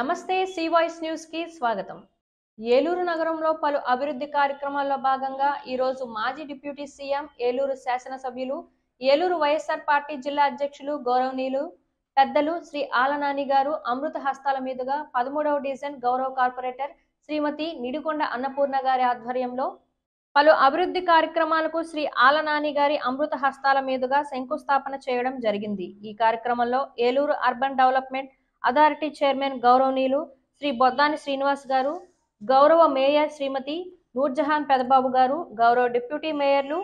నమస్తే C voice news కి స్వాగతం. ఏలూరు నగరంలో పలు అభివృద్ధి కార్యక్రమాల్లో భాగంగా ఈ రోజు మాజీ డిప్యూటీ సీఎం, ఏలూరు శాసనసభ్యులు, ఏలూరు వైఎస్ఆర్ పార్టీ జిల్లా అధ్యక్షులు గౌరవనీయులు పెద్దలు శ్రీ ఆలనాని గారు అమృత హస్తాల మీదుగా 13వ డివిజన్ గౌరవ కార్పొరేటర్ శ్రీమతి నిడికొండ అన్నపూర్ణ గారి ఆధ్వర్యంలో పలు అభివృద్ధి కార్యక్రమాలకు శ్రీ ఆలనాని గారి అమృత హస్తాల మీదుగా శంకుస్థాపన చేయడం జరిగింది. ఈ కార్యక్రమంలో Eluru urban development authority chairman గౌరవనీయులు శ్రీ బొద్దాని శ్రీనివాస్ గారు, గౌరవ మేయర్ శ్రీమతి నూర్జహాన్ పెదబాబు గారు, గౌరవ డిప్యూటీ మేయర్లు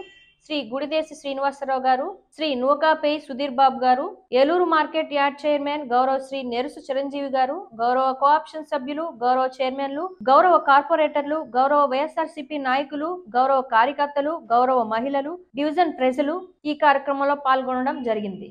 శ్రీ గుడిదేశి శ్రీనివాసరావు గారు, శ్రీ నూకాపై సుధీర్ బాబు గారు, ఏలూరు మార్కెట్ యార్డ్ చైర్మన్ గౌరవ శ్రీ నెరుసు చిరంజీవి గారు, గౌరవ కోఆప్షన్ సభ్యులు, గౌరవ చైర్మన్లు, గౌరవ కార్పొరేటర్లు, గౌరవ వైఎస్ఆర్సీపీ నాయకులు, గౌరవ కార్యకర్తలు, గౌరవ మహిళలు, డివిజన్ ప్రజలు ఈ కార్యక్రమంలో పాల్గొనడం జరిగింది.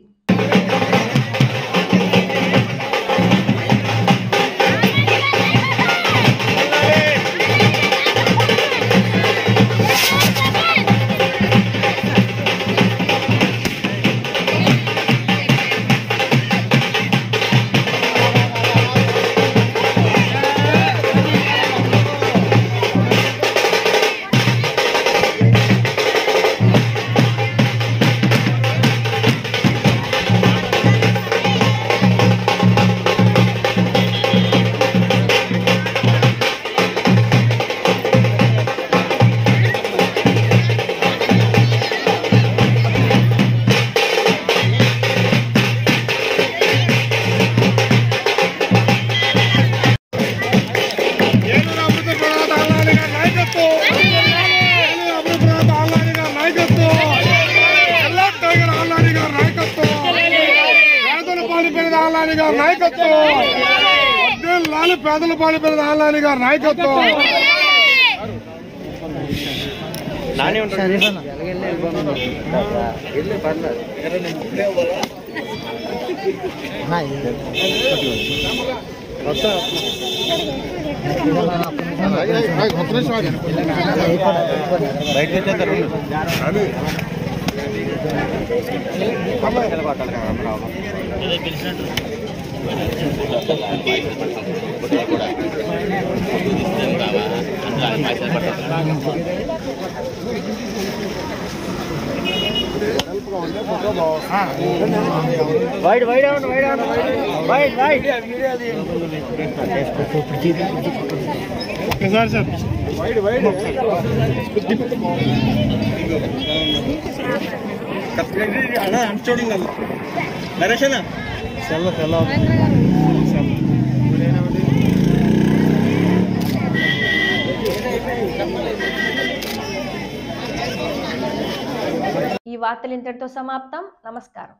పేదల పాలిపోయిన ఆలనాని గారి నాయకత్వం చూడండి నరేషనా ఈ వార్తలు ఇంతటితో సమాప్తం. నమస్కారం.